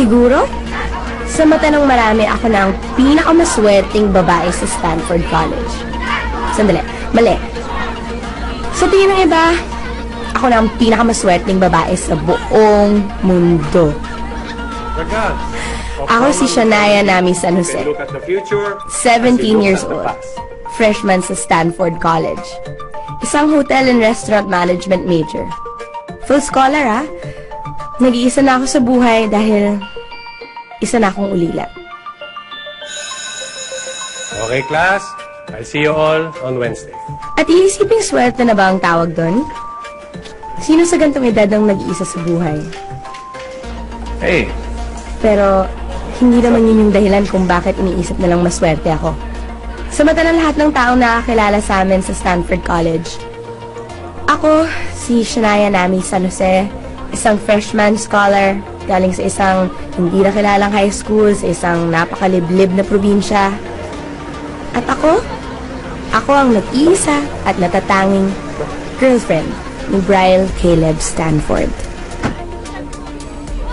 Siguro, sa mata ng marami, ako na ang pinakamaswerteng babae sa Stanford College. Sandali, mali. Sa tingin ng iba, ako na ang pinakamaswerteng babae sa buong mundo. Ako si Shania Nami San Jose, 17 years old, freshman sa Stanford College. Isang hotel and restaurant management major. Full scholar, ha? Nag-iisa na ako sa buhay dahil isa na akong ulila. Okay, class. I'll see you all on Wednesday. At iisiping swerte na ba ang tawag doon? Sino sa gantong edad ang nag-iisa sa buhay? Hey. Pero, hindi naman yun yung dahilan kung bakit iniisip nilang maswerte ako. Sa mata ng lahat ng taong nakakilala sa amin sa Stanford College, ako, si Shania Nami San Jose, isang freshman scholar, galing sa isang hindi na kilalang high school, sa isang napakaliblib na probinsya. At ako ang nag-iisa at natatanging girlfriend ni Brian Caleb Stanford.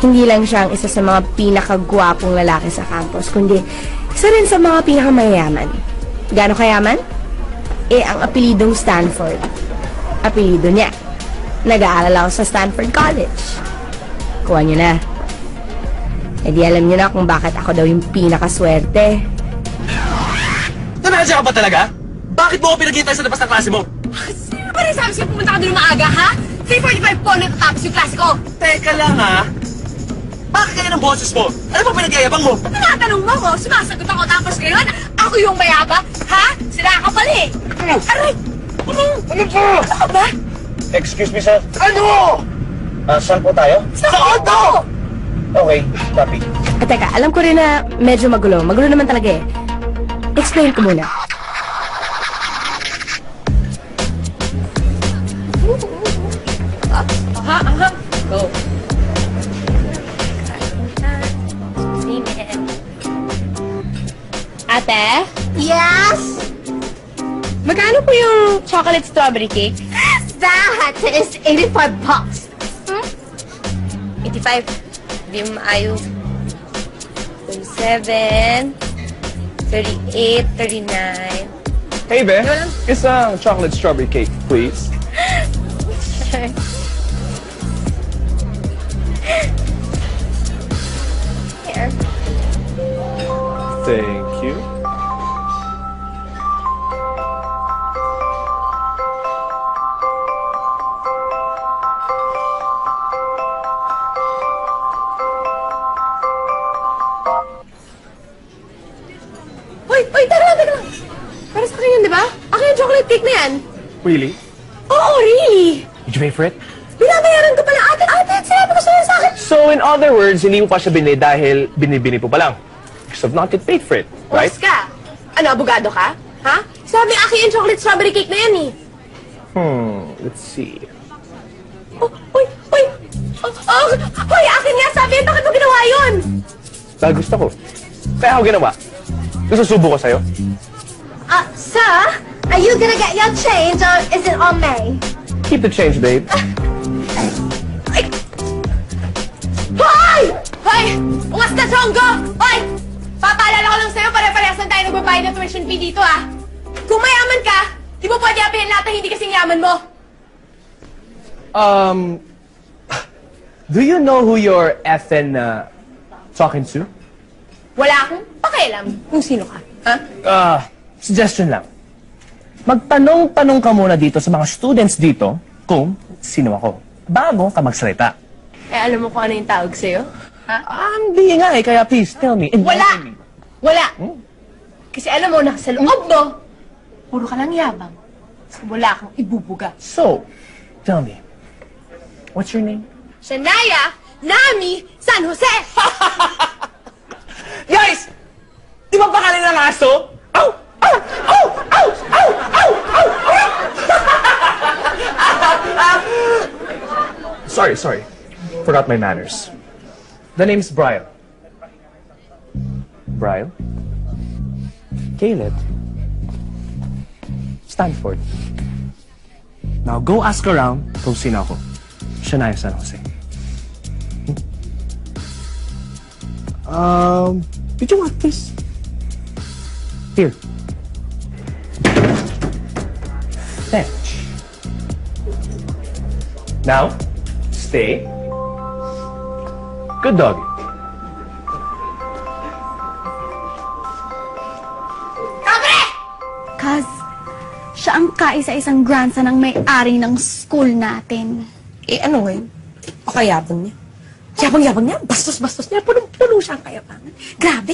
Hindi lang siya ang isa sa mga pinakagwapong lalaki sa campus, kundi isa rin sa mga pinakamayaman. Gaano kayaman? Ang apelidong Stanford. Apelido niya. Nag-aaral ako sa Stanford College. Kuha niyo na. Di alam niyo na kung bakit ako daw yung pinakaswerte. Nanadya ka ba talaga? Bakit mo ako pinagkita sa labas ng klase mo? Sino ba rin sabi sa'yo pumunta ka doon maaga, ha? 3:45 po natatapos yung klase ko. Teka lang, ha? Bakit kaya ng boses mo? Ano ba pinagyayabang mo? Tinatanong mo ko, sumasagot ako tapos ngayon, ako yung mayaba, ha? Sila ka pala eh. Aray! Ano po? Ano ka ba? Excuse me, sir. Ano? Saan po tayo? Sa auto! Okay, copy. At teka, alam ko rin na medyo magulo. Magulo naman talaga eh. Explain ko muna. Go. Ate? Yes? Magkano po yung chocolate strawberry cake? That is 85 bucks. 85. Di mo maayo. 37. 38. 39. Hey, Be. Isang chocolate strawberry cake, please. Sure. Here. Thank you. Uy, tara lang. Para sa akin yun, di ba? Akin yung chocolate cake na yan. Really? Oo, really. Did you pay for it? Binabayaran ko pala ate. Sinabi ko sa'yo sa akin. So, in other words, hindi mo pa siya binili dahil binibini po pa lang. Because of not yet paid for it, right? Boss ka. Ano, abogado ka? Ha? Sabi akin yung chocolate strawberry cake na yan eh. Let's see. Uy! Uy, akin nga sabi. Bakit mo ginawa yun? Dahil gusto ko. Kaya ako ginawa. Susubo ko sa'yo. Sir, are you gonna get your change or is it on me? Keep the change, babe. Hoy! Ungas ka, Chonggo! Hoy! Papaalala ko lang sa'yo, pare-parehas na tayo nagbabayad ng tuition fee dito, ah. Kung mayaman ka, di mo pwede apihin lahat na hindi kasing yaman mo. Do you know who you're effing talking to? Wala akong pakialam kung sino ka, ha? Suggestion lang. Magtanong-tanong ka muna dito sa mga students dito kung sino ako, bago ka magsalita. Alam mo kung ano yung tawag sa'yo? Hindi nga eh, kaya please tell me. Wala! Wala! Kasi alam mo, nasa loob mo, puro ka lang yabang. So, wala kang ibubuga. So, tell me, what's your name? Shania Nami San Jose! Guys! Di ba pangalan ng aso? Ow! Ow! Ow! Ow! Ow! Ow! Ow! Sorry. Forgot my manners. The name's Brian. Brian? Caleb? Stanford. Now go ask around kung sino ako. Shania San Jose. Did you want this? Here. Fetch. Now, stay. Good dog. Kaz, siya ang kaisa-isang grandson ng may-ari ng school natin. Eh, ano ngayon? Pakayabang niya. Yabang-yabang niya. Bastos-bastos niya. Punong-puno siya ang kayabangan. Grabe.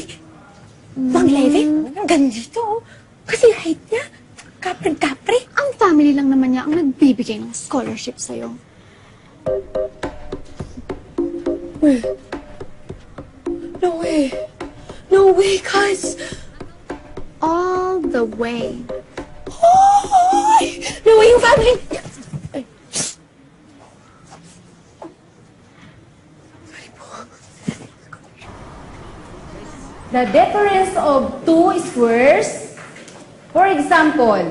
Mang Leve, ang ganda ito. Oh. Kasi yung height niya, kapre-kapre. Ang family lang naman niya ang nagbibigay ng scholarship sa'yo. No way. No way, Kaz. All the way. Ay! No way yung family. Ay. The difference of two squares, for example,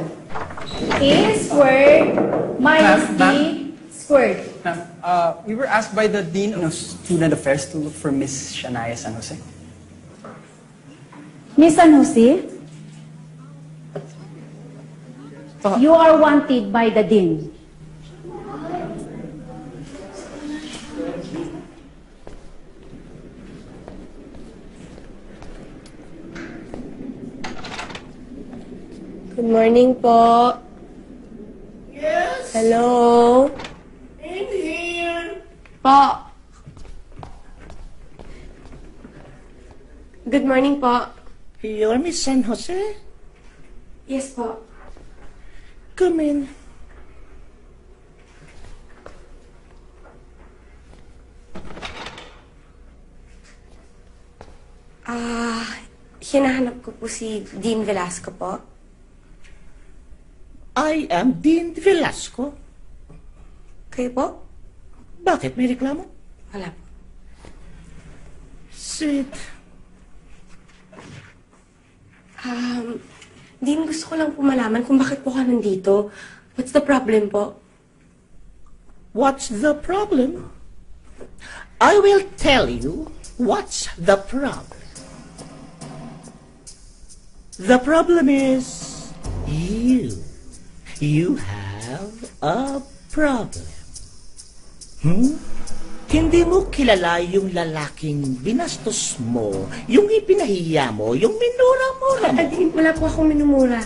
A squared minus B squared. Ma'am, we were asked by the Dean of Student Affairs to look for Miss Shania San Jose. Miss San Jose, you are wanted by the Dean. Good morning po. Yes? Hello? In here. Po. Good morning po. You're Miss San Jose? Yes po. Come in. Hinahanap ko po si Dean Velasco po. I am Dean Velasco. Kayo po? Bakit may reklamo? Wala po. Sit. Dean, gusto ko lang po malaman kung bakit po ka nandito. What's the problem po? What's the problem? I will tell you what's the problem. The problem is you. You have a problem. Hindi mo kilala yung lalaking binastos mo, yung ipinahiya mo, yung minura-mura mo. Dean, wala po akong minumura.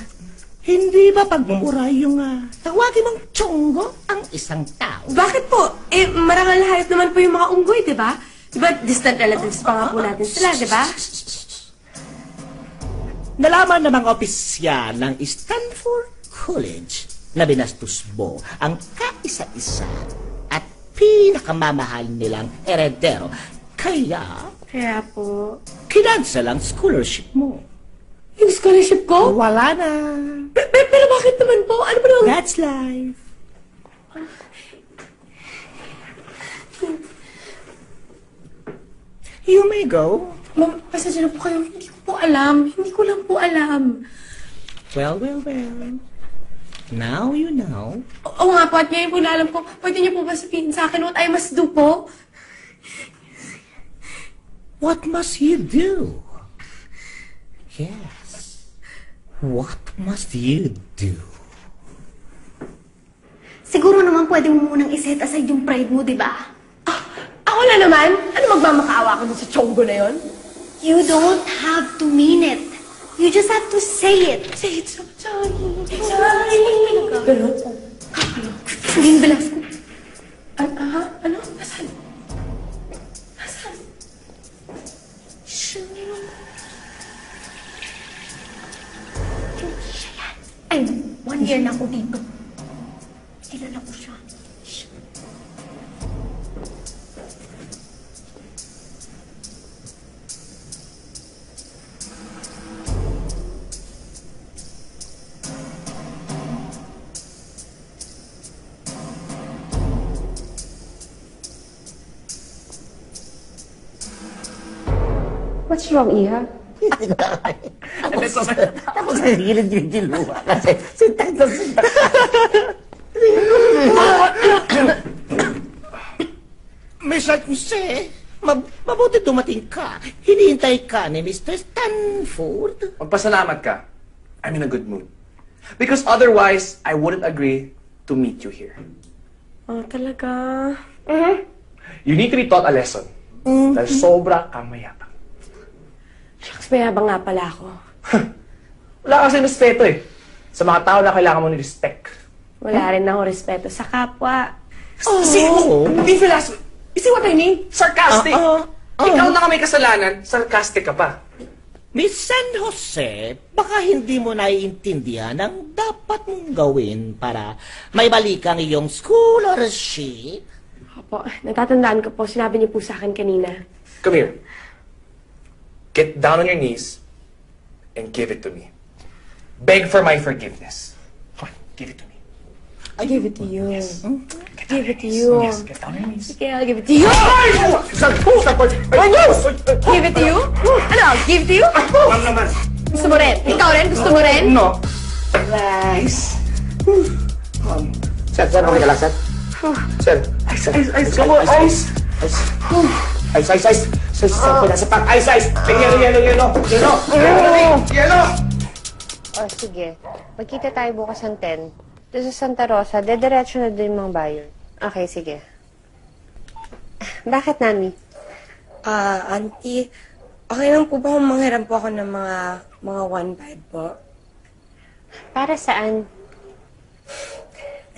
Hindi ba pagmumura yung tawagin mong tiyonggo ang isang tao? Bakit po? Eh, marangal hayop naman po yung mga unggoy, di ba? Di ba, distant relatives pa nga po natin sila, di ba? Nalaman ng mga opisyal ng Stanford College na binastos mo ang kaisa-isa at pinakamamahal nilang heredero. Kaya po. kinansel ang scholarship mo. Yung scholarship ko? Wala na. Pero bakit naman po? Ano ba naman? That's life. You may go. Ma'am, pasensya na po kayo. Hindi ko po alam. Hindi ko lang po alam. Well. Now you know. Oo nga po, at ngayon po alam ko, pwede niyo po ba sabihin sa akin what I must do po? What must you do? Yes. What must you do? Siguro naman pwede mo munang iset aside yung pride mo, di ba? Ako na naman? Ano magmamakaawa ko dun sa chonggo na yon? You don't have to mean it. You just have to say it. Say it, sorry. Ganun? Dean Velasco. Ano? Nasaan? Ay, 1 year na ako dito. Kilala ko siya. What's wrong, Iha? Tapos sa gilid-gilid luha kasi sintak. Miss Jose, Mabuti dumating ka. Hinihintay ka ni Mr. Stanford. Magpasalamat ka. I'm in a good mood. Because otherwise, I wouldn't agree to meet you here. Oh, talaga? You need to be taught a lesson. Dahil sobra kang mayabang. Shucks, mayabang nga pala ako. Wala kasi respeto eh. Sa mga tao na kailangan mo ni respect. Wala rin ako respeto sa kapwa. You see what I mean? Sarcastic. Ikaw na ka may kasalanan, sarcastic ka pa. Miss San Jose, baka hindi mo naiintindihan ang dapat mong gawin para may balik ang iyong scholarship. Opo, natatandaan ko po. Sinabi niyo po sa akin kanina. Come here. Get down on your knees and give it to me. Beg for my forgiveness. Come on, give it to me. I'll give it to you. Yes. Give it to you. Yes, get down on your knees. Okay, I'll give it to you. Give it to you? Ano? Give it to you? Ma'am naman. Gusto mo rin? Ikaw rin? Gusto mo rin? No. Nice. Sir, okay ka lang, sir? Sir, Ice, come on, ice. Ice. Sir, sa pang ice. Yellow. O, sige. Magkita tayo bukas ng 10. Doon sa Santa Rosa, dediretso na din mga bayan. Okay, sige. Bakit, Nami? Auntie, okay lang po ba kung manghiram po ako ng mga 1.5 po? Para saan?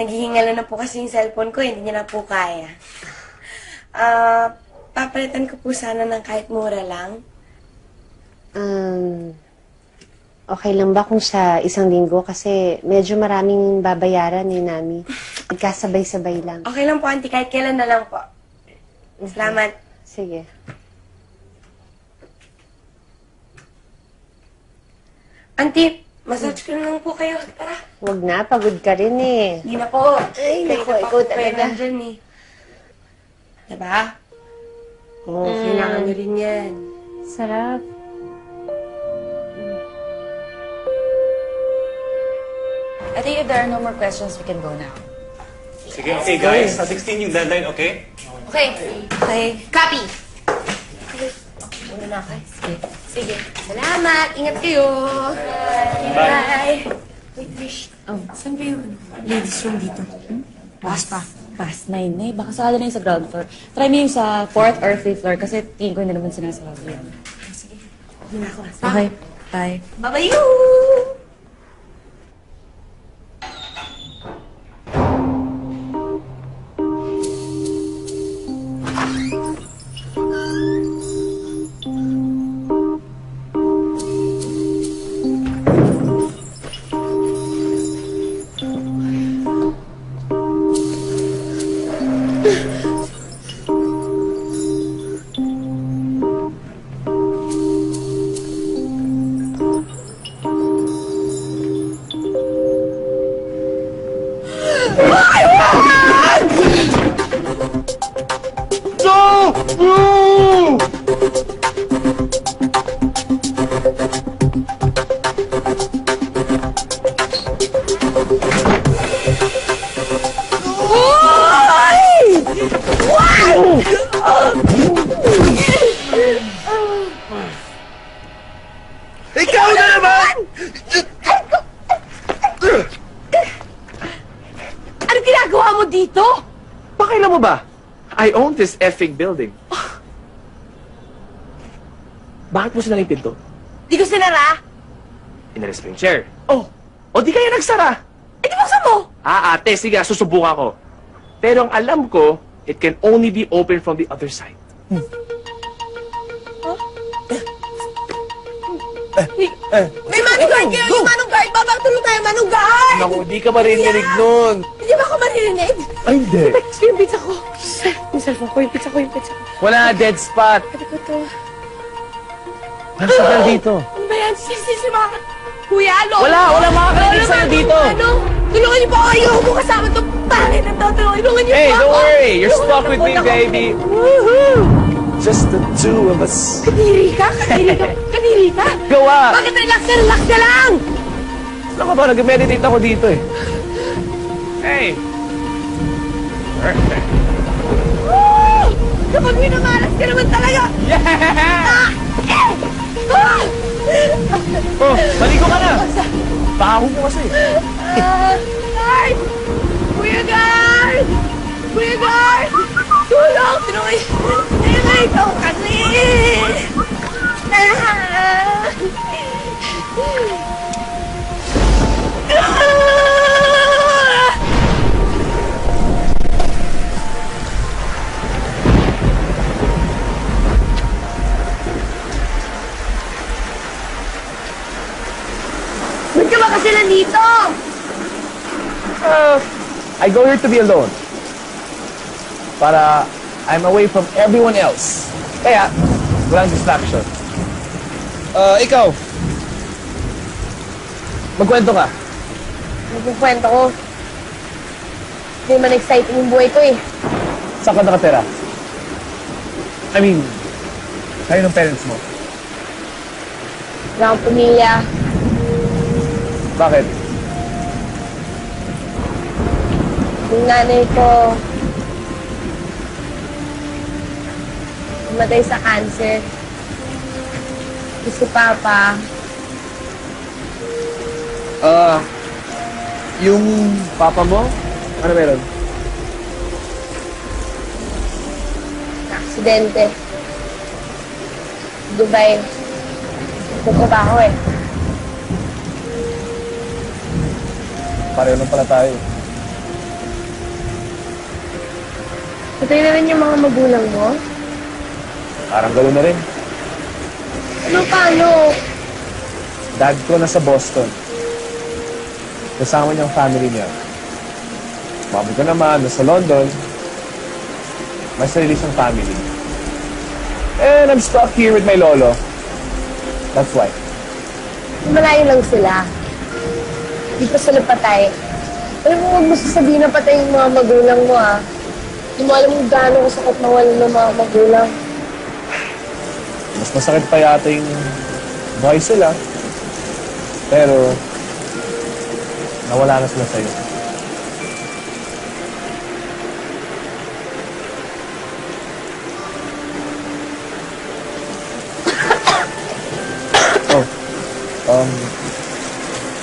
Naghihingala na po kasi yung cellphone ko, hindi niya na po kaya. Papalitan ko po sana ng kahit mura lang. Okay lang ba kung sa isang linggo? Kasi medyo maraming babayaran ni Nami. Magkasabay-sabay lang. Okay lang po, auntie, kahit kailan na lang po. Salamat. Sige. Auntie, massage ko na lang po kayo. Tara. Huwag na, pagod ka rin eh. Hindi na po. Ay, naku, ikaw talaga. Dyan eh. Diba? Oo, kailangan nyo rin yan. Sarap. I think if there are no more questions, we can go now. Sige, okay guys. Sa 16 yung deadline, okay? Okay. Okay. Copy! Muna na ako. Sige. Salamat. Ingat kayo. Bye. Wait, Trish. Oh, saan ba yung ladies room dito? Past 9 na eh. Baka sakala na yung sa ground floor. Try mo yung sa 4th or 5th floor kasi tingin ko hindi naman sinasabi yan. Sige. Hindi na ako. Okay. Bye. Bye-bye! Ikaw na naman! Ano ginagawa mo dito? Pakailan mo ba? I own this effing building. Bakit mo sinara yung pinto? Di ko sinara. Inalis mo yung chair. Oh! O di kaya nagsara? Eh, di buksan mo! Ate, sige, susubukan ko. Pero ang alam ko, it can only be opened from the other side. May manong guard kayo! Yung manong guard! Babang tulong tayo, manong guard! Naku, di ka maririnig nun. Hindi ba ako maririnig? Ay, hindi. Ito yung pizza ko. Yung cellphone ko, yung pizza ko. Wala, dead spot. Pwede ko to. Ang signal dito. Ano ba yan? Si mga... Kuya, lolo! Wala makakarinig sa'yo dito. Ano? Tulungan niyo po ako! Ayoko mo kasama itong pangit na to. Tulungan niyo Hey, po ako! don't worry. You're stuck with me, baby. Woohoo! Just the two of us. Kadiri ka? Kadiri ka? Gawa. Bakit relax ka lang? Ano ka ba? Nag-meditate ako dito eh. Hey. Perfect. Kapag minamalas ka naman talaga! Oh, maligo ka na! Baho mo kasi. Guard! Kuya Guard! Kuya Guard! Tulong! Tinukay! Ikaw kasi! Ba't ka ba kasi nandito? I go here to be alone. Para I'm away from everyone else. Kaya, walang distraction. Ikaw. Magkwento ka. Magkukwento ko. Hindi man exciting yung buhay ko eh. Saan ka nakatira? I mean, kayo ng parents mo. Wala akong pamilya. Bakit? Yung nanay ko, namatay sa cancer. Si Papa, Yung papa mo? Ano meron? aksidente. Dubai. Nagtrabaho eh. Pareho lang pala tayo. Patay na rin yung mga magulang mo? Parang gano'n na rin. Ano paano? Dad ko nasa Boston. Kasama niya ang family niya. Mami ko naman, nasa London. May sarili siyang family. And I'm stuck here with my lolo. That's why. Malayo lang sila. Di pa sila patay. Alam mo, huwag mo sasabihin na patay yung mga magulang mo ah. Hindi mo alam kung gaano kasakit mawala ng mga magulang. Mas masakit pa yata yung buhay sila. Pero, nawala na sila sa'yo.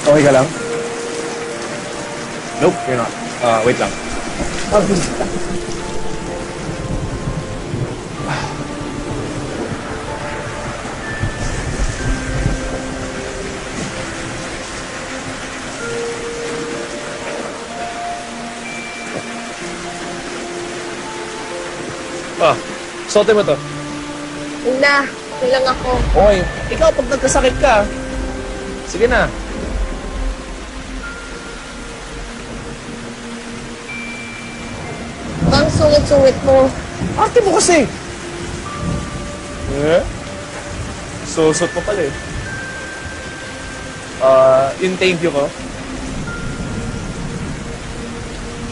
Okay ka lang? Nope, you're not. Wait lang. Sote mo to. Huwag na. Okay lang ako. Okay. Ikaw, pag nagkasakit ka, sige na. Bang sungit-sungit mo. Arte mo kasi. Eh? Susot mo pala eh. Yung thank you ko.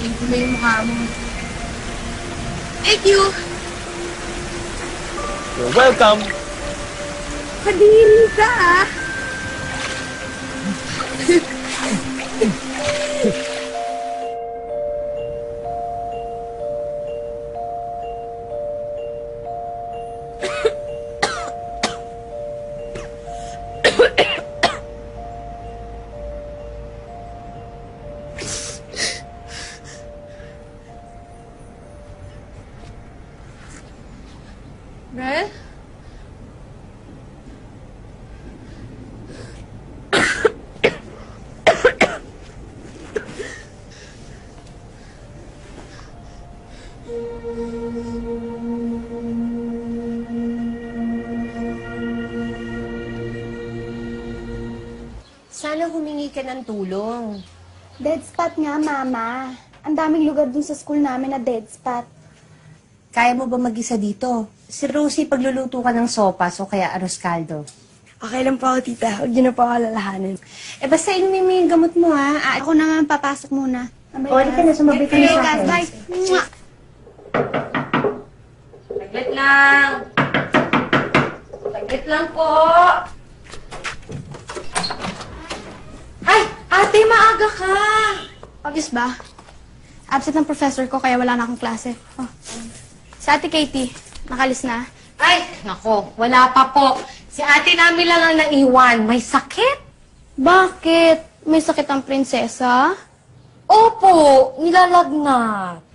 Thank you na yung mukha mo. Thank you! You're welcome. Kadiri ka ah! Rel? Sana humingi ka ng tulong. Dead spot nga, Mama. Ang daming lugar dun sa school namin na dead spot. Kaya mo ba mag-isa dito? Si Rosie, pagluluto ka ng sopas o kaya arroz caldo. Okay lang po ako, tita. Huwag niyo na po ako alalahanin. Eh, basta inumin mo yung gamot mo, ha? Ako na nga papasok muna. O, ka na, sumabay ka na sa akin. Bye! Mwah! Saglit lang. Saglit lang po. Ay, ate, maaga ka. Obvious ba? Absent ng professor ko kaya wala na akong klase. Oh. Sa Ate Katie, nakalis na. Ay, nako, wala pa po. Si ate namin lang ang naiwan. May sakit? Bakit? May sakit ang prinsesa? Opo, nilalagnat.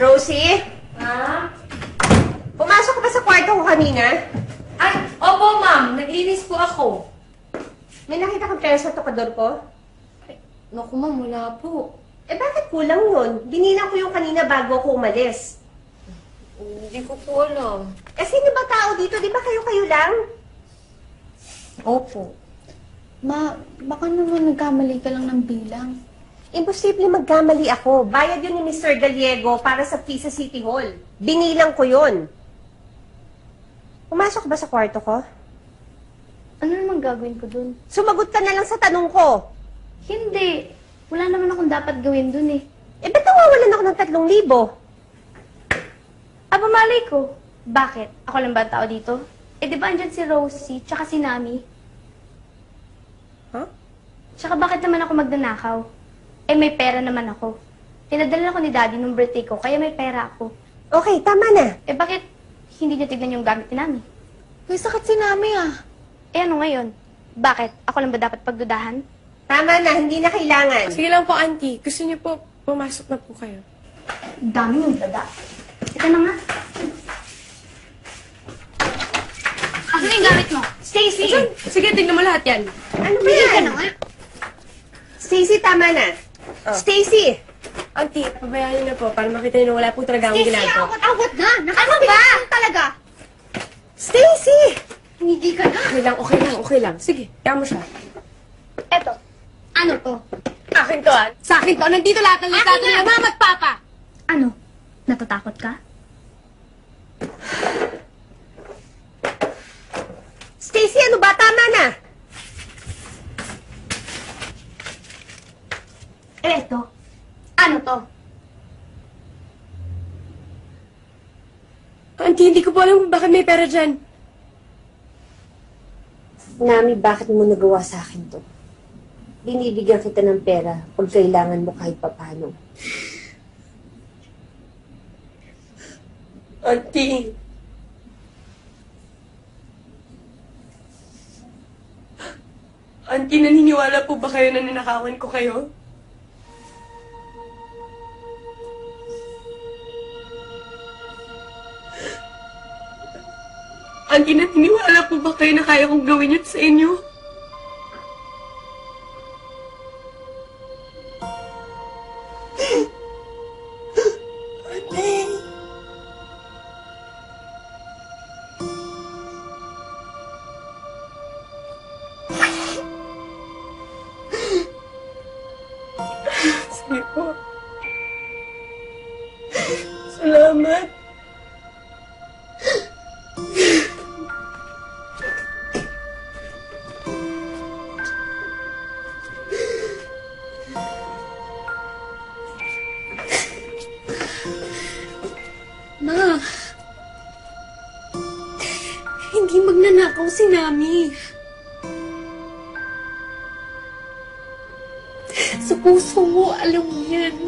Rosie? Ha? Pumasok ka ba sa kwarto ko kanina? Ay, opo ma'am. Naglinis po ako. May nakita kang pera sa tokador ko? Naku ma'am, wala po. Eh bakit kulang yun? Binilang ko yung kanina bago ako umalis. Hindi ko po alam. Eh sino ba tao dito? Di ba kayo-kayo lang? Opo. Ma, baka naman nagkamali ka lang ng bilang. Imposible magkamali ako. Bayad yun ni Mr. Gallego para sa fee sa City Hall. Binilang ko yun. Pumasok ba sa kwarto ko? Ano naman gagawin ko dun? Sumagot ka na lang sa tanong ko. Hindi. Wala naman akong dapat gawin dun eh. Eh, ba't nawawalan ako ng 3,000? Aba, malay ko. Bakit? Ako lang ba ang tao dito? Eh, di ba andyan si Rosie, tsaka si Nami? Huh? Tsaka bakit naman ako magnanakaw? Eh, may pera naman ako. Pinadala ako ni Daddy nung birthday ko, kaya may pera ako. Okay, tama na. Eh, bakit hindi niyo tignan yung gamit ni Nami? May sakit si Nami ah. Eh, ano ngayon? Bakit? Ako lang ba dapat pagdudahan? Tama na, hindi na kailangan. Sige lang po, auntie. Gusto niyo po, pumasok na po kayo. Dami yung dada. Ito na nga. Ano yung gamit mo? Stacy! Sige, tignan mo lahat yan. Ano ba yan? Stacy, tama na. Stacy! Auntie, pabayaan niyo na po para makita niyo na wala po talaga akong ginagawa. Awat na! Ano ba? Talaga? Stacy! Hindi ka na. Okay lang. Sige, kaya mo siya. Eto. Ano to? Akin to, Sa akin to. Nandito lahat ng litrato ni Mama at Papa. Ano? Natatakot ka? Stacy, ano ba? Tama na! Eto. Ano to? Auntie, hindi ko po alam kung bakit may pera dyan. Nami, bakit mo nagawa sa akin to? Binibigyan kita ng pera pag kailangan mo kahit papano. Auntie. Auntie, naniniwala po ba kayo na ninakawan ko kayo? Auntie, naniniwala po ba kayo na kaya kong gawin yun sa inyo? Auntie. Sige po. Salamat. Ma, hindi magnanakaw si Nami. Sa puso mo, alam mo yan.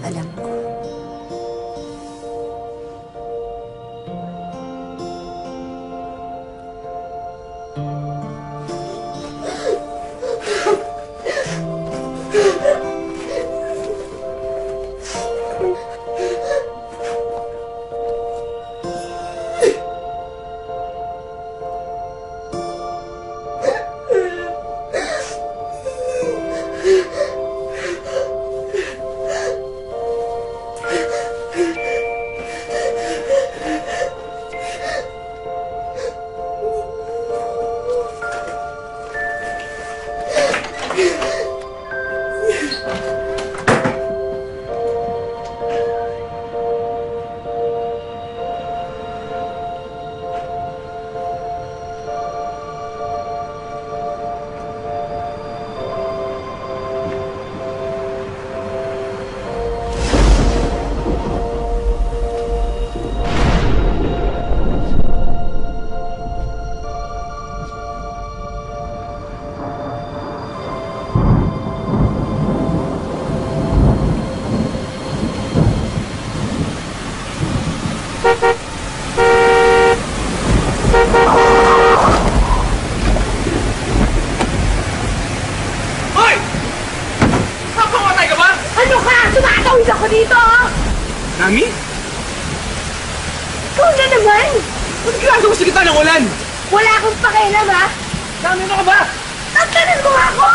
Alam ko. ako dito, ah! Nami? Ikaw na naman! Ba't ginagawa sa gitna ng ulan? Wala akong pakialam, ha? Nami, ano ka ba? Tatanan mo ako!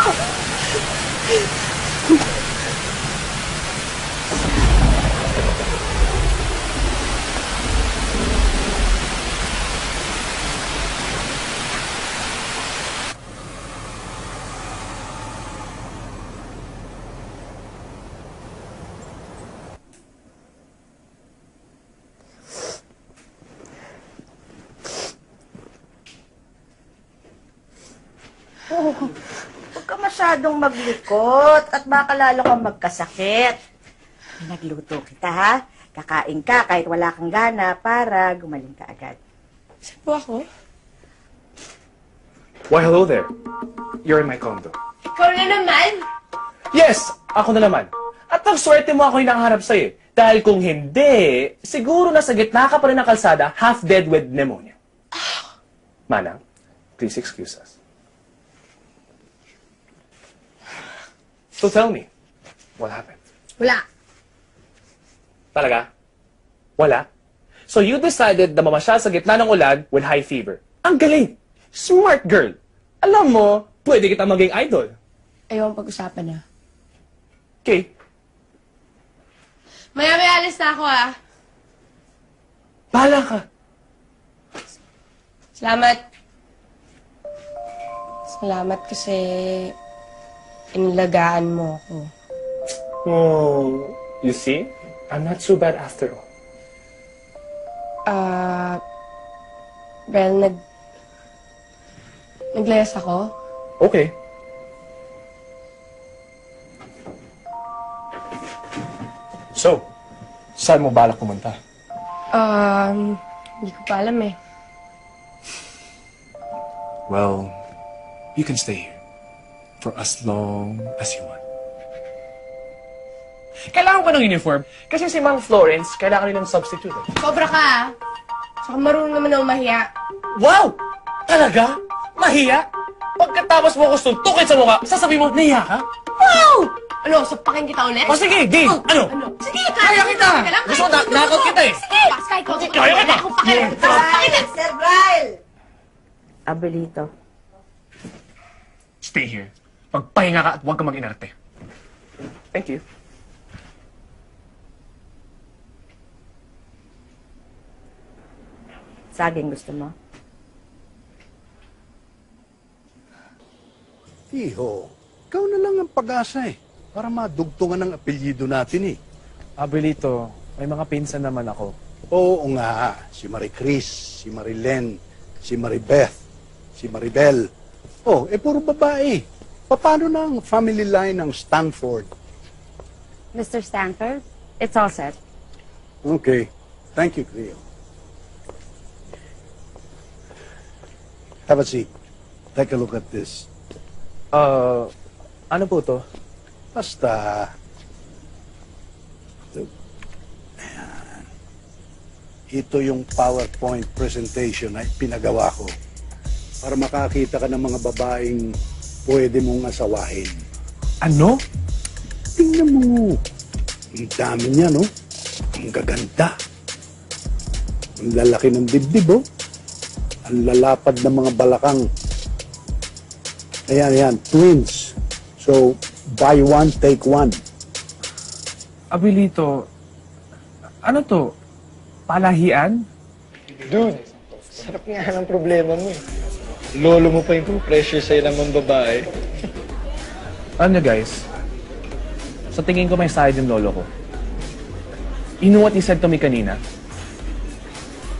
Huwag ka masyadong maglikot at baka lalo kang magkasakit. Nagluto kita, ha? Kakain ka kahit wala kang gana para gumaling ka agad. Saan po ako? Why, hello there. You're in my condo. Ikaw na naman! Yes, ako na naman. At ang swerte mo ako yung nakaharap sa'yo. Dahil kung hindi, siguro nasa gitna ka pa rin ng kalsada, half dead with pneumonia. Manang, please excuse us. So tell me, what happened? Wala. Talaga? Wala? So you decided na mamasyal sa gitna ng ulan with high fever. Ang galing! Smart girl! Alam mo, pwede kita maging idol. Ayaw ang pag-usapan na. Okay. Maya-maya alis na ako, ah. Bahala ka. Salamat. Salamat kasi inlagaan mo ako. Oh, you see? I'm not so bad after all. Well, naglayas ako. Okay. So, saan mo balak pumunta? Hindi ko pa alam eh. Well, you can stay here for as long as you want. Kailangan ko ng uniform kasi si Mang Florence, kailangan rin ng substitute. Sobra ka, ah. Saka marunong naman ako mahiya. Wow! Talaga? Mahiya? Pagkatapos mo ko suntukin sa mukha, sasabihin mo, nahiya ka? Wow! Ano, sapakin kita ulit? O sige, game! Ano? Sige, kaya kita! Gusto mo, nakakot kita eh! Sige! Paskay ko! Kaya kita! Sir Brian! Abelito. Stay here. Magpahinga ka at huwag ka mag-inarte. Thank you. Saging gusto mo? Iho, ikaw na lang ang pag-asa eh. Para madugtungan ang apelyido natin eh. Abelito, may mga pinsan naman ako. Oo nga, si Marie Chris, si Marilyn, si Maribeth, si Maribel. Oh, puro babae. Paano na ang family line ng Stanford? Mr. Stanford, it's all set. Okay. Thank you, Cleo. Have a seat. Take a look at this. Ano po to? Basta. Ayan. Ito yung PowerPoint presentation na pinagawa ko para makakita ka ng mga babaeng pwede mong asawahin. Ano? Tingnan mo. Ang dami niya, no? Ang gaganda. Ang lalaki ng dibdib, oh. Ang lalapad ng mga balakang. Ayan, twins. So, buy one, take one. Abelito, ano to? Palahian? Dude, sarap nga ng problema mo eh. Lolo mo pa yung pressure sa'yo ng mga babae. Ano guys? Sa tingin ko may side yung lolo ko. You know what he said to me kanina?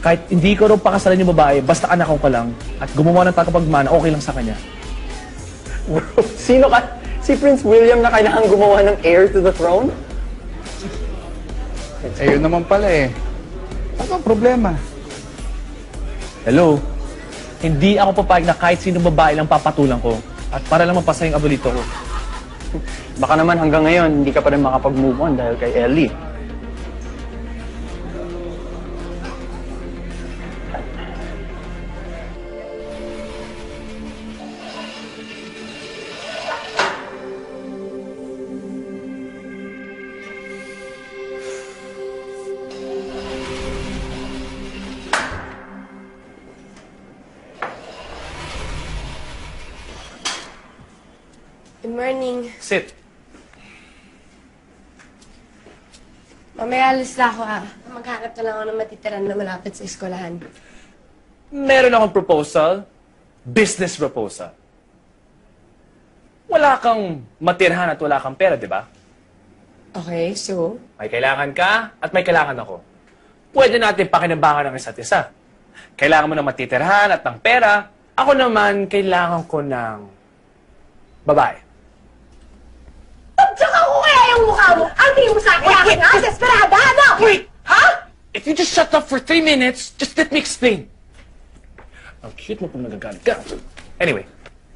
Kahit hindi ko rin pakasalan yung babae, basta anak ko lang at gumawa ng tagapagmana, okay lang sa kanya. Bro, sino ka? Si Prince William na kailangan gumawa ng heir to the throne? Ayun naman pala eh. Ano ang problema? Hello? Hindi ako papayag na kahit sino babae lang papatulang ko at para lang mapasa yung Abelito ko. Baka naman hanggang ngayon, hindi ka pa rin makapag-move on dahil kay Ellie. Good morning. Sit. Mamaya alis na ako Maghanap na lang ako ng matitiran na malapit sa eskwelahan. Meron akong proposal. Business proposal. Wala kang matirhan at wala kang pera, di ba? Okay, so? May kailangan ka at may kailangan ako. Pwede natin pakinabangan ng isa't isa. Kailangan mo ng matitirhan at ng pera. Ako naman, kailangan ko ng babae. Tsaka ko kaya yung mukha mo. Ang tingin mo sa akin, akin ha? Desperada, ano? Wait! Ha? If you just shut up for 3 minutes, just let me explain. Ang cute mo kung nagagalit ka. Anyway,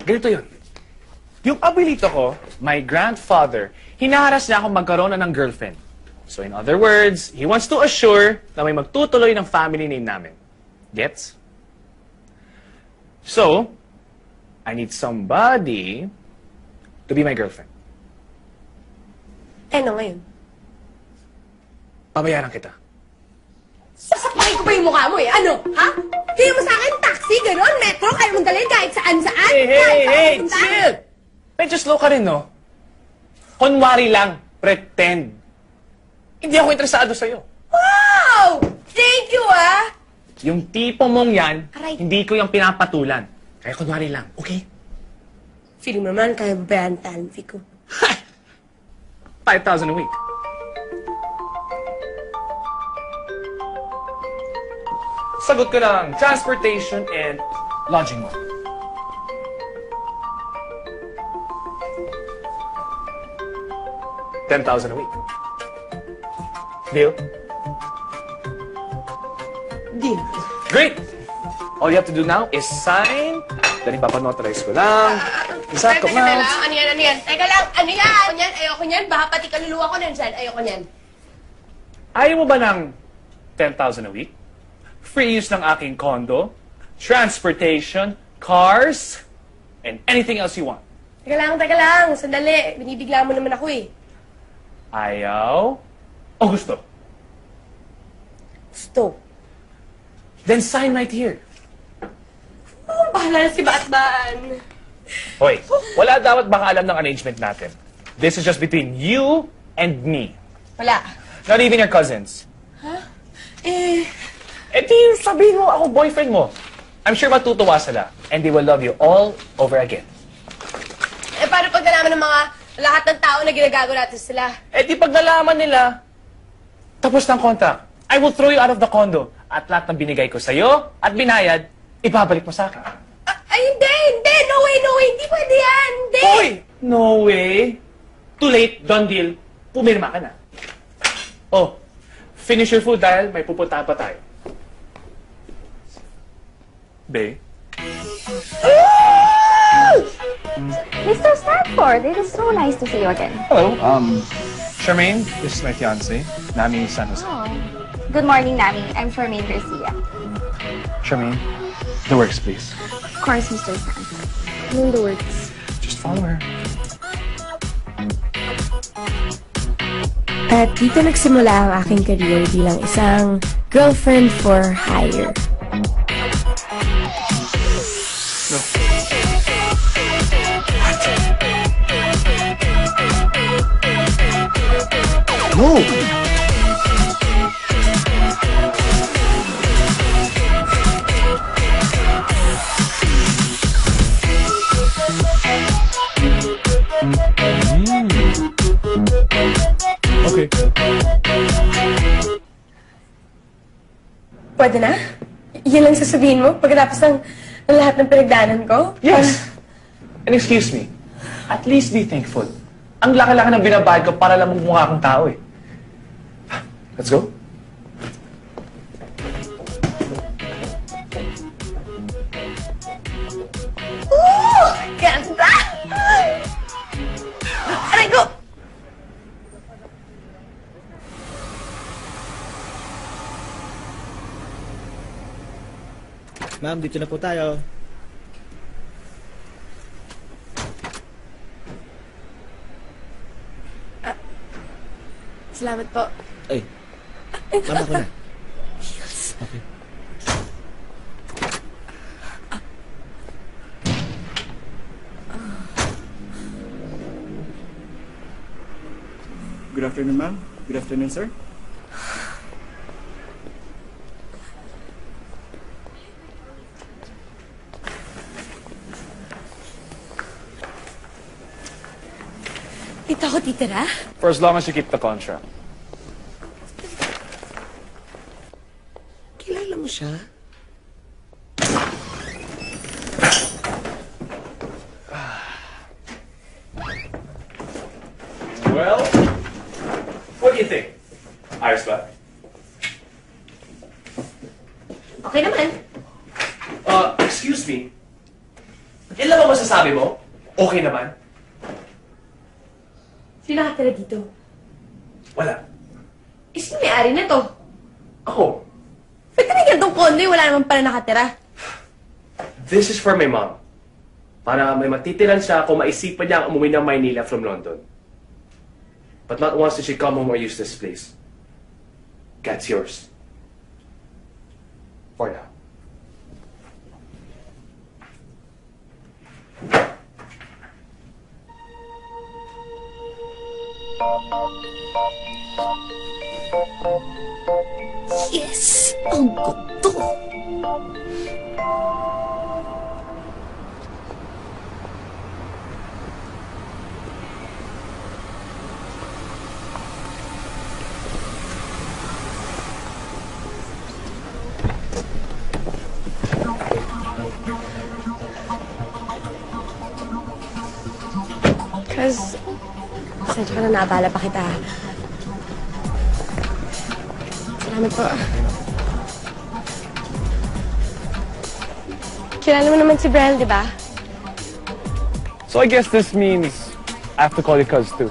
ganito yun. Yung abuelito ko, my grandfather, hinaharas niya akong magkaroon na ng girlfriend. So in other words, he wants to assure na may magtutuloy ng family name namin. Gets? So, I need somebody to be my girlfriend. Ano ngayon? Pabayaran kita. Sasakmakin ko pa yung mukha mo eh. Ano? Ha? Tingin mo sa akin, taxi, gano'n, metro, kaya mong dalhin kahit saan-saan. Hey, chill! Medyo slow ka rin, no? Kunwari lang, pretend. Hindi ako interesado sa'yo. Wow! Thank you, ah! Yung tipo mong yan, Aray. hindi ko yung pinapatulan. Kaya kunwari lang, okay? Feeling mo naman kaya babayaran talent fee ko. 5,000 a week. Sagot ko ng transportation and lodging mo. $10,000 a week. Deal? Deal. Great! All you have to do now is sign. Then ipapanotarize ko lang. Isa, Teka come lang, out. ano yan? Teka lang, ano yan? Ayoko niyan, baka pati kaluluwa ko nandyan. Ayoko niyan. Ayaw mo ba ng 10,000 a week? Free use ng aking condo, transportation, cars, and anything else you want. Teka lang, sandali. Binibigla mo naman ako eh. Ayaw o gusto? Gusto. Then sign right here. Oh, bahala na si Batman. Hoy, wala dapat baka alam ng arrangement natin. This is just between you and me. Wala. Not even your cousins. Eh di sabihin mo ako boyfriend mo. I'm sure matutuwa sila. And they will love you all over again. Eh, paano pag nalaman ng mga lahat ng tao na ginagago natin sila? Eh di pag nalaman nila, tapos ng contract. I will throw you out of the condo. At lahat ng binigay ko sa'yo at binayad, ibabalik mo sa akin. Ay, hindi! No way! Hindi pwede yan! Hindi! Hoy! No way! Too late, done deal. Pumirma ka na. Oh, finish your food dahil may pupuntahan pa tayo. Bae? Mr. Stanford, it is so nice to see you again. Hello, Charmaine, this is my fiancé, Nami San Jose. Oh. Good morning, Nami. I'm Charmaine Garcia. Charmaine, the works, please. Of course, Mr. Stanford. Doing the works. Just follow her. At dito nagsimula ang aking career bilang isang girlfriend for hire. No. No! Okay. Pwede na? Yan lang sasabihin mo pagkatapos ng lahat ng pinagdaanan ko? Yes. And excuse me, at least be thankful. Ang laki-laki ng binabayad ko para lang mukha akong tao eh. Let's go. Ganda! Aray ko! Ma'am, dito na po tayo. Salamat po. Ay, tama ko na. Okay. Good afternoon, ma'am. Good afternoon, sir. Dito ako titira? For as long as you keep the contract. Kilala mo siya? Well, what do you think? Ayos ba? Okay naman. Excuse me. Ilan ba masasabi mo? Okay naman? Sino nakatira dito? Wala. Eh, sino may-ari na to? Ako. Ba't tinigyan tong kondo wala naman pala nakatira? This is for my mom. Para may matitiran siya kung maisipan niya ang umuwi ng Maynila from London. But not once did she come home or use this place. That's yours. For now. Yes! Ang gusto! Pasensya ka na, naabala pa kita. Salamat po. Kilala mo naman si Brian, di ba? So I guess this means I have to call you cuz too.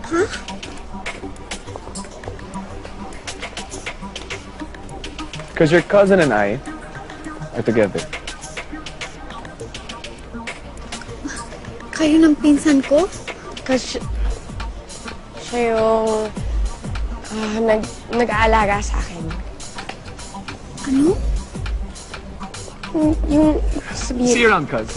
Huh? Because your cousin and I are together. Kayo ng pinsan ko? Kasi siya yung nag-aalaga sa akin. Ano? Yung sabihin... See you around, cuz.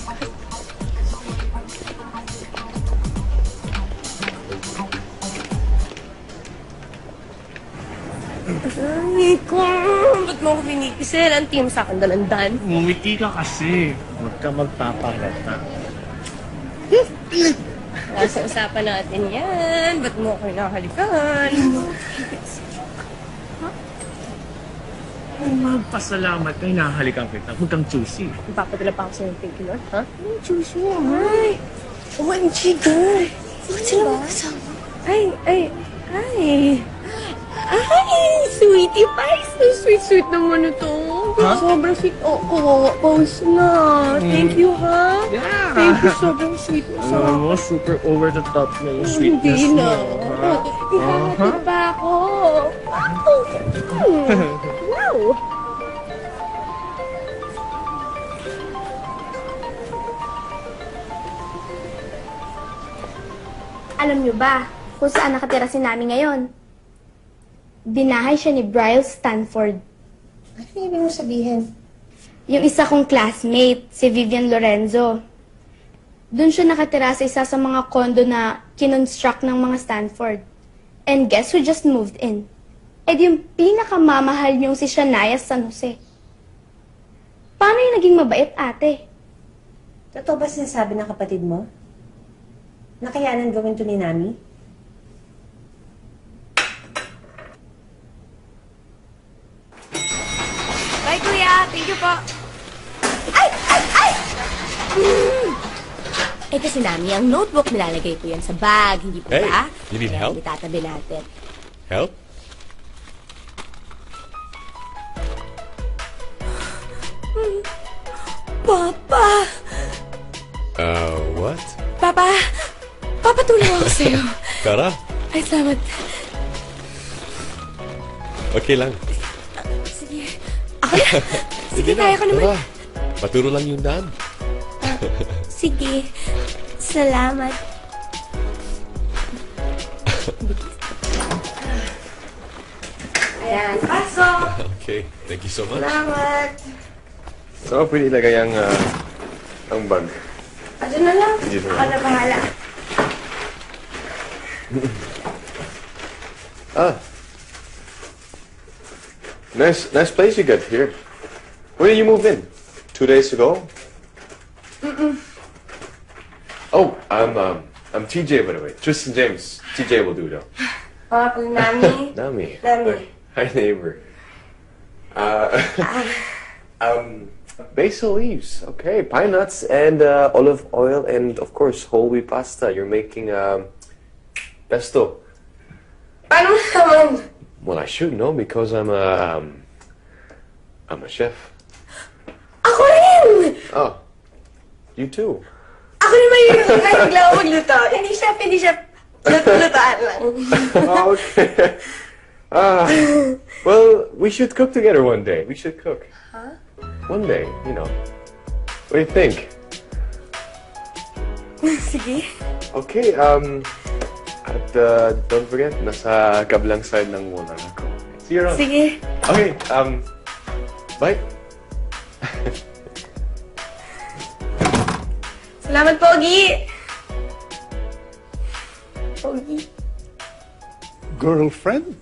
Ay, ba't mo ako pinipisil? Ang team sa akin, dalandan. Ngumiti ka kasi. Huwag ka magpapalata. Nasa usapan natin yan. Ba't mo ako nakahalikan? Magpasalamat ka, hinahalikan kita. Huwag kang choosy. Ipapadala pa ako sa'yo ng thank you, Lord. Ha? Choose mo, ay. OMG, girl. Bakit sila magkasama? Ay. Ay, sweetie pie. So sweet naman ito. Huh? Sobrang sweet. Oh, kawawa pause na. Thank you, ha? Yeah. Thank you, sobrang sweet mo sa Alam mo, super over the top na yung sweetness Hindi mo. na. Ihahatid pa ako. Wow. Alam niyo ba kung saan nakatira si Nami ngayon? Binahay siya ni Bryce Stanford. Ano yung ibig mo sabihin? Yung isa kong classmate, si Vivian Lorenzo. Doon siya nakatira sa isa sa mga condo na kinonstruct ng mga Stanford. And guess who just moved in? Eh di yung pinakamamahal niyong si Shania San Jose. Paano yung naging mabait, ate? Totoo ba sinasabi ng kapatid mo? Nakayanan gawin to ni Nami? Bye, kuya. Thank you po. Ay! Eh kasi Nami, ang notebook nilalagay ko yan sa bag, hindi po Hey, ba? you need Kaya help? itatabi natin. Help? Papa! What? Papa, tulong ako sa'yo. Tara. Ay, salamat. Okay lang. Sige. Ako na. Sige, kaya ko naman. Tara. Paturo lang yung daan. Sige. Salamat. Ayan, pasok! Okay. Thank you so much. Salamat! So, pwede ilagay ang bag. Ano na lang? Dito Ako na bahala. Ah. Nice place you got here. When did you move in? 2 days ago? Oh, I'm TJ, by the way. Tristan James. TJ will do though. Nami. Nami. Nami. Hi, neighbor. Basil leaves. Okay, pine nuts and olive oil and of course whole wheat pasta. You're making pesto. Paano naman? Well, I should know because I'm a chef. Ako rin! Oh, you too. Ako naman yung bigla ako magluto. Hindi chef. Luto-lutoan lang. Oh, okay. Well, we should cook together one day. We should cook. Huh? One day, you know. What do you think? Sige. Okay, at don't forget, nasa kabilang side ng wall na ako. See you around. Sige. Okay, bye. Salamat, Pogi! Pogi. Girlfriend?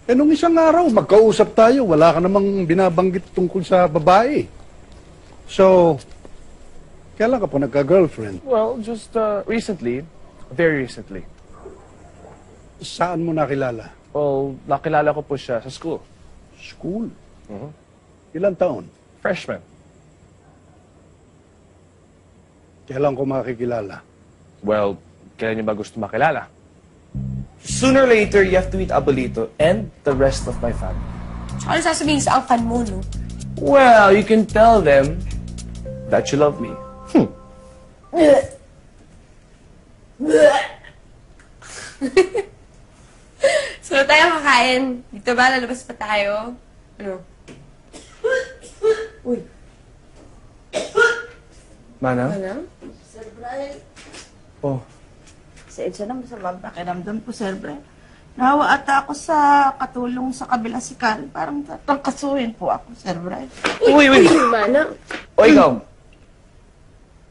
Eh, nung isang araw, magkausap tayo, wala ka namang binabanggit tungkol sa babae. So, kailan ka pa nagka-girlfriend? Well, just recently. Very recently. Saan mo nakilala? Well, nakilala ko po siya sa school. School? Ilang taon? Freshman. Kailan ko makikilala? Well, kailan niyo ba gusto makilala? Sooner or later, you have to meet Abuelito and the rest of my family. Ano sasabihin sa angkan mo, no? Well, you can tell them that you love me. So, tayo kakain. Dito ba? Lalabas pa tayo? Ano? Uy. Mana? Ano? Sir Brian. Oh. Pasensya na, masama ang pakiramdam ko, Sir Brian. Nahawa ata ako sa katulong sa kabila si Karen. Parang tatangkasuhin po ako, Sir Brian. Uy! Mana? O ikaw,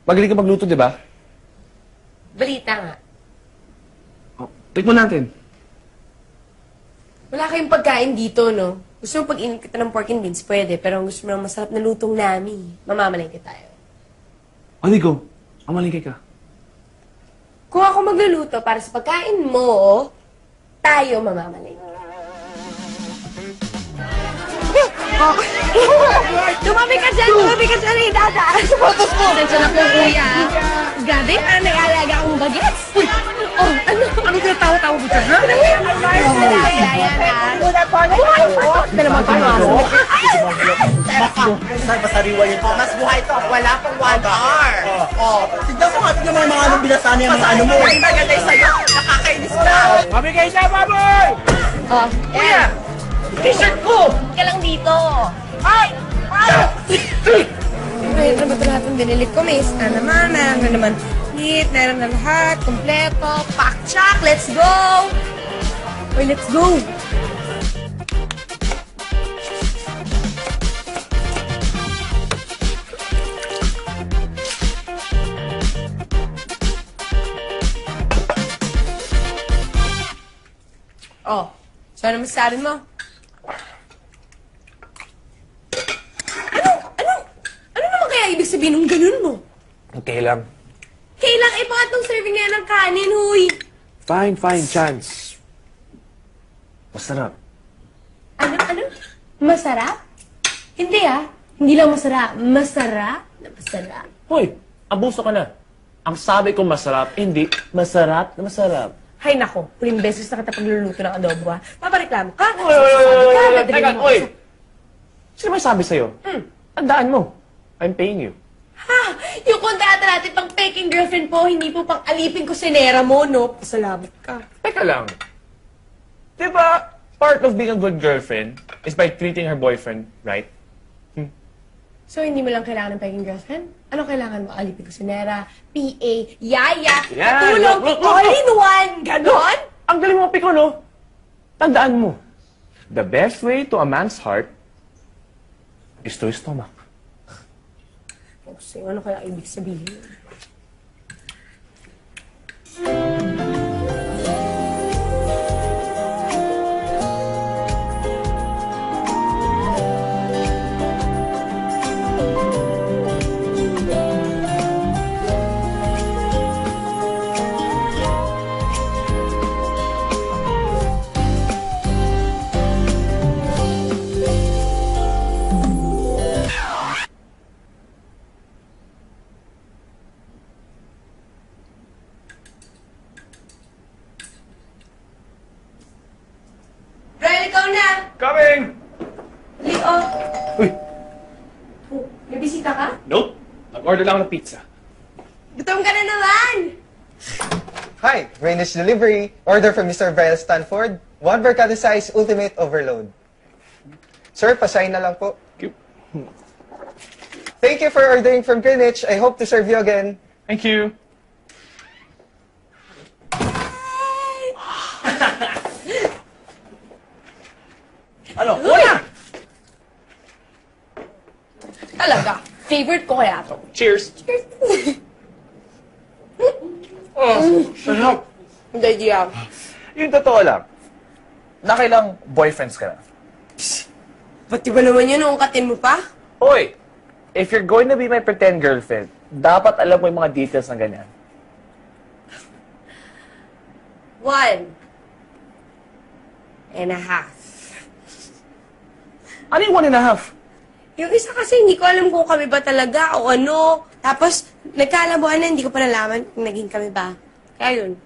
magaling ka magluto, di ba? Balita nga. Tikman natin. Wala kayong pagkain dito, no? Gusto mo pag-init kita ng pork and beans, pwede. Pero ang gusto mo ng masarap na lutong nami, mamamalengke tayo. O, di go. Amalingkay ka. Kung ako magluluto para sa pagkain mo, tayo mamamalengke. Tumabi ka dyan! Idadaan sa photos mo! Sensya na po, kuya. Grabe, parang nag-aalaga akong bagets. Uy! Oh, ano? Ano tinatawa-tawa mo dyan, ha? Ito naman pa, Masariwa yun. Mas buhay ito. Wala pang 1 hour. Tignan mo nga, tignan mo yung mga anong binasana yung mga ano mo. Hindi maganda yung sa'yo. Nakakainis ka. Mabigay siya, baboy! Oh, Kuya! T-shirt ko! ka lang dito. Ay! Meron naman ito lahat ng dinilit ko. May isa naman, meron na naman hit, meron na lahat, kompleto, pack-check, let's go! Oy, let's go! Oh, so ano masasabi mo? Ano naman kaya ibig sabihin ng ganun mo? Okay lang. Kailang ipangatlong serving na yan ng kanin, huy! Fine, chance. Masarap. Ano? Masarap? Hindi Hindi lang masarap. Masarap na masarap. Hoy, abuso ka na. Ang sabi ko masarap, hindi masarap na masarap. Hay nako, huling beses na kita pagluluto ng adobo, ha? Papareklamo ka? Oy! Sino ba sabi sa'yo? Tandaan mo. I'm paying you. Ha? Yung kontrata natin pang peking girlfriend po, hindi po pang alipin ko sinera mo, no? Pasalamat ka. Teka lang. Diba, part of being a good girlfriend is by treating her boyfriend, right? So, hindi mo lang kailangan ng peking girlfriend? Ano kailangan mo? Alipin ko sinera, PA, yaya, Yan, katulong, look. all-in-one, ganon? Ang galing mo piko, no? Tandaan mo, the best way to a man's heart is to his stomach. So, ano kaya ibig sabihin? Coming! Leo! Uy! Oh, may bisita ka? Nope. Nag-order lang ako ng pizza. Gutom ka na naman! Hi, Rainish Delivery. Order from Mr. Vile Stanford. 1 Vercado size ultimate overload. Sir, pasign na lang po. Thank you for ordering from Greenwich. I hope to serve you again. Thank you. Ano? Una! Talaga, favorite ko kaya to. Cheers! Cheers! Sarap! Hindi, idea. Yung totoo lang, nakailang boyfriends ka na? Ba't ba naman yun, uungkatin mo pa? Hoy! If you're going to be my pretend girlfriend, dapat alam mo yung mga details na ganyan. 1.5. Ano yung 1.5? Yung isa kasi hindi ko alam kung kami ba talaga o ano. Tapos, nagkaalabuan na, hindi ko pa nalaman kung naging kami ba. Kaya yun.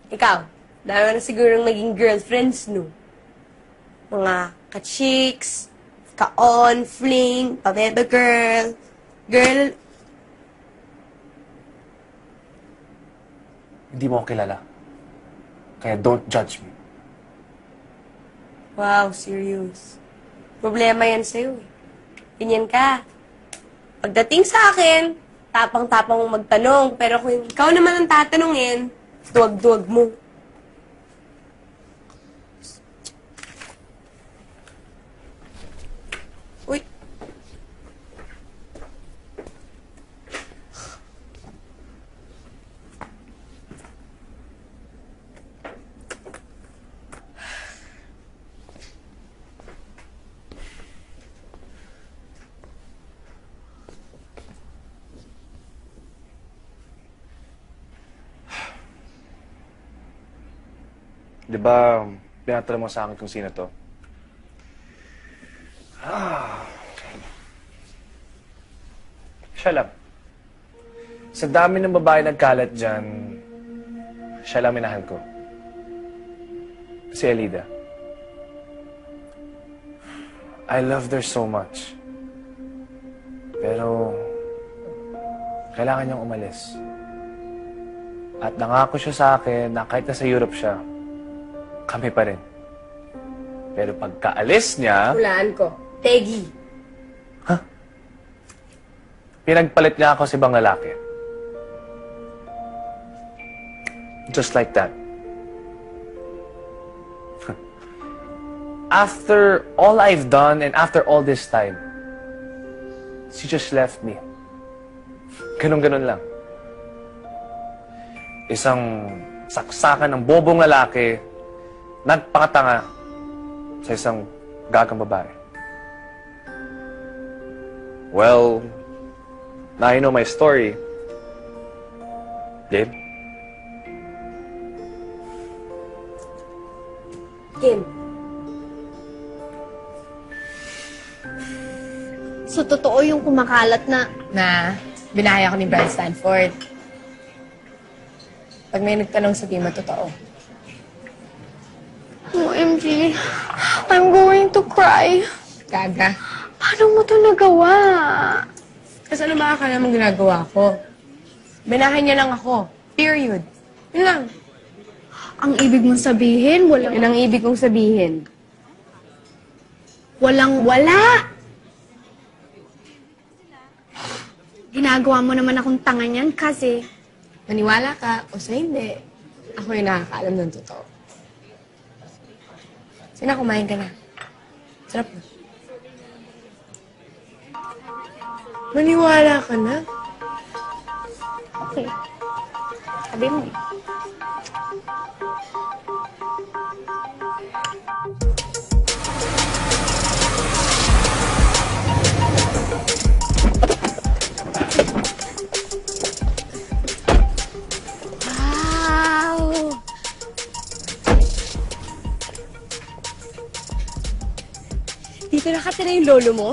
Ikaw, dami na sigurong naging girlfriends, no? Mga ka-chicks, ka-on, fling, pa-bebe girl, girl. Hindi mo ako kilala. Kaya don't judge me. Wow, serious. Problema yan sa'yo eh. Ganyan ka. Pagdating sa akin, tapang-tapang mong magtanong. Pero kung ikaw naman ang tatanungin, duwag-duwag mo. Uy. Di ba, tinatanong mo sa akin kung sino to? Siya lang. Sa dami ng babae nagkalat dyan, siya lang minahal ko. Si Elida. I loved her so much. Pero, kailangan niyang umalis. At nangako siya sa akin na kahit nasa Europe siya, kami pa rin. Pero pagkaalis niya, Hulaan ko. Tegi. pinagpalit niya ako sa ibang lalaki. Just like that. After all I've done and after all this time, she just left me. Ganun-ganun lang. Isang saksakan ng bobong lalaki, nagpakatanga sa isang gagang babae. Well, now you know my story. Babe? Kim. So, totoo yung kumakalat na Binaya ko ni Brad Stanford. Pag may nagtanong sa Kim, totoo. OMG, I'm going to cry. Gaga. Paano mo to nagawa? Kasi ano ba akala mong ginagawa ko? Binahan niya lang ako. Period. Yun lang. Ang ibig mong sabihin, walang... Yun ang ibig kong sabihin. Walang wala. Ginagawa mo naman akong tanga niyan kasi... Maniwala ka o sa hindi, ako yung nakakaalam ng totoo. Sina, kumain ka na. Sarap na. Maniwala ka na? Okay. Sabi mo eh. Wow! Dito nakatira yung lolo mo?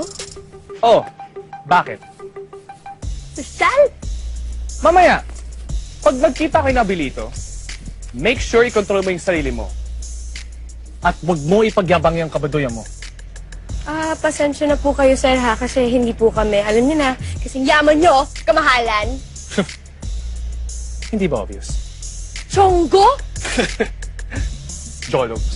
Oh, bakit? Sosyal! Mamaya, pag nagkita kayo na Abilito, make sure i-control mo yung sarili mo. At wag mo ipagyabang yung kabaduyan mo. Pasensya na po kayo, sir, ha? Kasi hindi po kami. Alam niyo na, kasi yaman niyo, kamahalan. Hindi ba obvious? Chonggo? Jologs.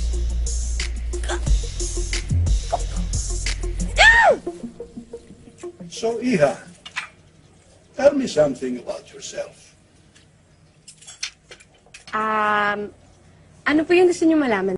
So, Iha, tell me something about yourself. Ano po yung gusto niyo malaman?